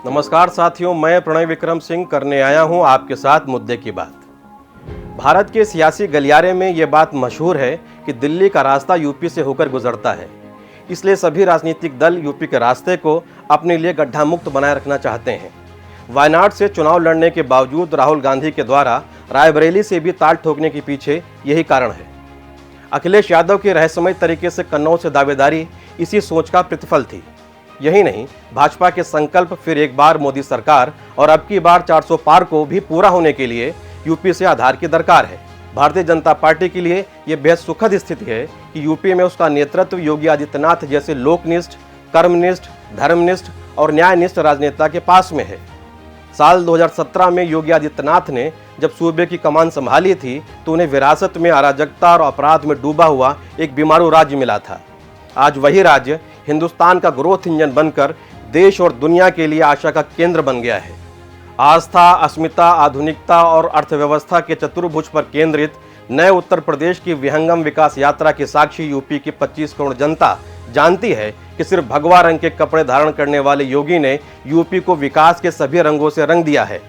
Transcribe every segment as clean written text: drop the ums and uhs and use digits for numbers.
नमस्कार साथियों, मैं प्रणय विक्रम सिंह करने आया हूं आपके साथ मुद्दे की बात। भारत के सियासी गलियारे में ये बात मशहूर है कि दिल्ली का रास्ता यूपी से होकर गुजरता है। इसलिए सभी राजनीतिक दल यूपी के रास्ते को अपने लिए गड्ढा मुक्त बनाए रखना चाहते हैं। वायनाड से चुनाव लड़ने के बावजूद राहुल गांधी के द्वारा रायबरेली से भी ताल ठोकने के पीछे यही कारण है। अखिलेश यादव की रहस्यमय तरीके से कन्नौज से दावेदारी इसी सोच का प्रतिफल थी। यही नहीं, भाजपा के संकल्प फिर एक बार मोदी सरकार और अब की बार 400 पार को भी पूरा होने के लिए यूपी से आधार की दरकार है। भारतीय जनता पार्टी के लिए यह बेहद सुखद स्थिति है कि यूपी में उसका नेतृत्व योगी आदित्यनाथ जैसे लोकनिष्ठ, कर्मनिष्ठ, धर्मनिष्ठ और न्यायनिष्ठ राजनेता के पास में है। साल 2017 में योगी आदित्यनाथ ने जब सूबे की कमान संभाली थी तो उन्हें विरासत में अराजकता और अपराध में डूबा हुआ एक बीमारू राज्य मिला था। आज वही राज्य हिंदुस्तान का ग्रोथ इंजन बनकर देश और दुनिया के लिए आशा का केंद्र बन गया है। आस्था, अस्मिता, आधुनिकता और अर्थव्यवस्था के चतुर्भुज पर केंद्रित नए उत्तर प्रदेश की विहंगम विकास यात्रा की साक्षी यूपी की 25 करोड़ जनता जानती है कि सिर्फ भगवा रंग के कपड़े धारण करने वाले योगी ने यूपी को विकास के सभी रंगों से रंग दिया है।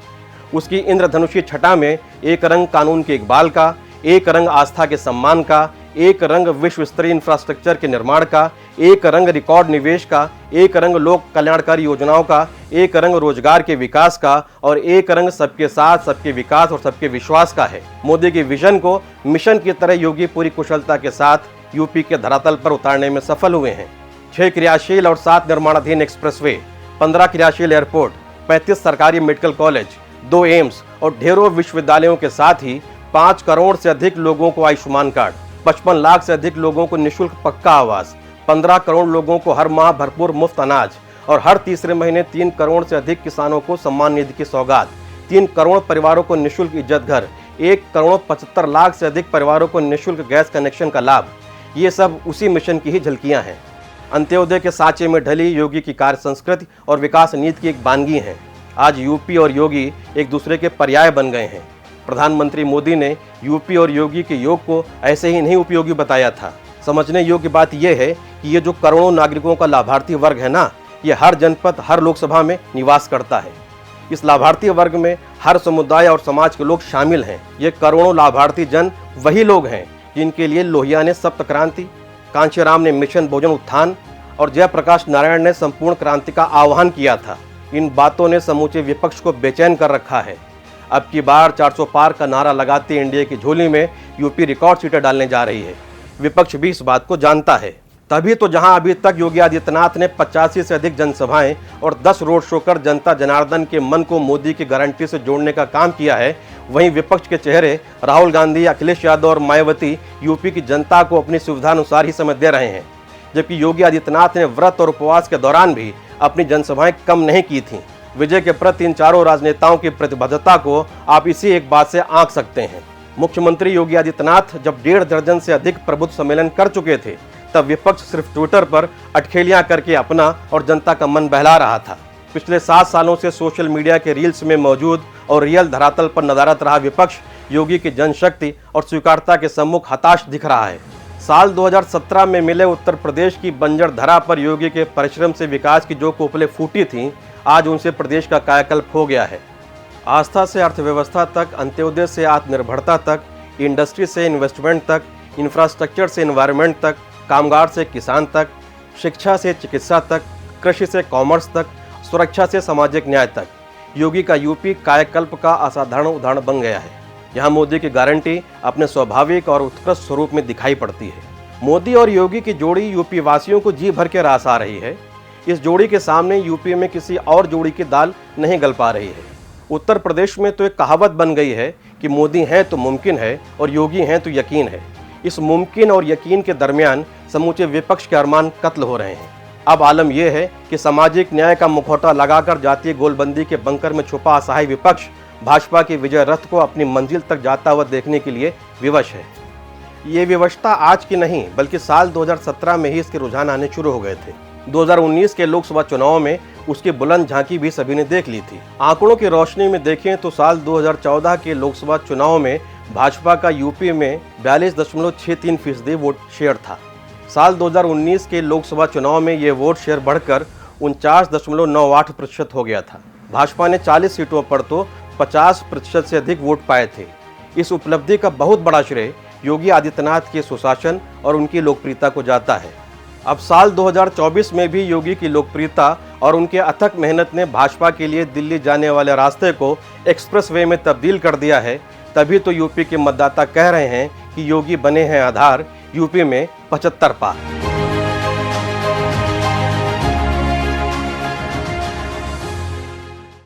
उसकी इंद्रधनुषी छटा में एक रंग कानून के इकबाल का, एक रंग आस्था के सम्मान का, एक रंग विश्व स्तरीय इंफ्रास्ट्रक्चर के निर्माण का, एक रंग रिकॉर्ड निवेश का, एक रंग लोक कल्याणकारी योजनाओं का, एक रंग रोजगार के विकास का और एक रंग सबके साथ, सबके विकास और सबके विश्वास का है। मोदी के विजन को मिशन की तरह योगी पूरी कुशलता के साथ यूपी के धरातल पर उतारने में सफल हुए हैं। 6 क्रियाशील और 7 निर्माणाधीन एक्सप्रेसवे, 15 क्रियाशील एयरपोर्ट, 35 सरकारी मेडिकल कॉलेज, 2 एम्स और ढेरों विश्वविद्यालयों के साथ ही 5 करोड़ से अधिक लोगों को आयुष्मान कार्ड, 55 लाख से अधिक लोगों को निःशुल्क पक्का आवास, 15 करोड़ लोगों को हर माह भरपूर मुफ्त अनाज और हर तीसरे महीने 3 करोड़ से अधिक किसानों को सम्मान निधि की सौगात, 3 करोड़ परिवारों को निःशुल्क इज्जत घर, 1 करोड़ 75 लाख से अधिक परिवारों को निःशुल्क गैस कनेक्शन का लाभ। ये सब उसी मिशन की ही झलकियां हैं। अंत्योदय के सांचे में ढली योगी की कार्य संस्कृति और विकास नीति की एक बानगी है। आज यूपी और योगी एक दूसरे के पर्याय बन गए हैं। प्रधानमंत्री मोदी ने यूपी और योगी के योग को ऐसे ही नहीं उपयोगी बताया था। समझने योग्य बात यह है कि ये जो करोड़ों नागरिकों का लाभार्थी वर्ग है ना, ये हर जनपद, हर लोकसभा में निवास करता है। इस लाभार्थी वर्ग में हर समुदाय और समाज के लोग शामिल हैं। ये करोड़ों लाभार्थी जन वही लोग हैं जिनके लिए लोहिया ने सप्त क्रांति, कांशीराम ने मिशन भोजन उत्थान और जयप्रकाश नारायण ने संपूर्ण क्रांति का आह्वान किया था। इन बातों ने समूचे विपक्ष को बेचैन कर रखा है। अब की बार 400 पार का नारा लगाते एनडीए की झोली में यूपी रिकॉर्ड सीटें डालने जा रही है। विपक्ष भी इस बात को जानता है। तभी तो जहां अभी तक योगी आदित्यनाथ ने 85 से अधिक जनसभाएं और 10 रोड शो कर जनता जनार्दन के मन को मोदी की गारंटी से जोड़ने का काम किया है, वहीं विपक्ष के चेहरे राहुल गांधी, अखिलेश यादव और मायावती यूपी की जनता को अपनी सुविधानुसार ही समय दे रहे हैं। जबकि योगी आदित्यनाथ ने व्रत और उपवास के दौरान भी अपनी जनसभाएं कम नहीं की थीं। विजय के प्रति इन चारों राजनेताओं की प्रतिबद्धता को आप इसी एक बात से आंक सकते हैं। मुख्यमंत्री योगी आदित्यनाथ जब 1.5 दर्जन से अधिक प्रबुद्ध सम्मेलन कर चुके थे, तब विपक्ष सिर्फ ट्विटर पर अटखेलियां करके अपना और जनता का मन बहला रहा था। पिछले 7 सालों से सोशल मीडिया के रील्स में मौजूद और रियल धरातल पर नदारत रहा विपक्ष योगी की जनशक्ति और स्वीकार्यता के सम्मुख हताश दिख रहा है। साल 2017 में मिले उत्तर प्रदेश की बंजर धरा पर योगी के परिश्रम से विकास की जो कोपलें फूटी थीं, आज उनसे प्रदेश का कायाकल्प हो गया है। आस्था से अर्थव्यवस्था तक, अंत्योदय से आत्मनिर्भरता तक, इंडस्ट्री से इन्वेस्टमेंट तक, इंफ्रास्ट्रक्चर से एनवायरनमेंट तक, कामगार से किसान तक, शिक्षा से चिकित्सा तक, कृषि से कॉमर्स तक, सुरक्षा से सामाजिक न्याय तक, योगी का यूपी कायाकल्प का असाधारण उदाहरण बन गया है। यहाँ मोदी की गारंटी अपने स्वाभाविक और उत्कृष्ट स्वरूप में दिखाई पड़ती है। मोदी और योगी की जोड़ी यूपी वासियों को जी भर के रास आ रही है। इस जोड़ी के सामने यूपी में किसी और जोड़ी की दाल नहीं गल पा रही है। उत्तर प्रदेश में तो एक कहावत बन गई है कि मोदी हैं तो मुमकिन है और योगी हैं तो यकीन है। इस मुमकिन और यकीन के दरमियान समूचे विपक्ष के अरमान कत्ल हो रहे हैं। अब आलम यह है कि सामाजिक न्याय का मुखौटा लगाकर जातीय गोलबंदी के बंकर में छुपा असहाय विपक्ष भाजपा की विजय रथ को अपनी मंजिल तक जाता हुआ देखने के लिए विवश है। ये विवशता आज की नहीं, बल्कि साल 2017 में ही इसके रुझान आने शुरू हो गए थे। 2019 के लोकसभा चुनाव में उसकी बुलंद झांकी भी सभी ने देख ली थी। आंकड़ों की रोशनी में देखें तो साल 2014 के लोकसभा चुनाव में भाजपा का यूपी में 42.63% वोट शेयर था। साल 2019 के लोकसभा चुनाव में ये वोट शेयर बढ़कर 49.98% हो गया था। भाजपा ने 40 सीटों पर तो 50% से अधिक वोट पाए थे। इस उपलब्धि का बहुत बड़ा श्रेय योगी आदित्यनाथ के सुशासन और उनकी लोकप्रियता को जाता है। अब साल 2024 में भी योगी की लोकप्रियता और उनके अथक मेहनत ने भाजपा के लिए दिल्ली जाने वाले रास्ते को एक्सप्रेसवे में तब्दील कर दिया है। तभी तो यूपी के मतदाता कह रहे हैं कि योगी बने हैं आधार, यूपी में 75 पार।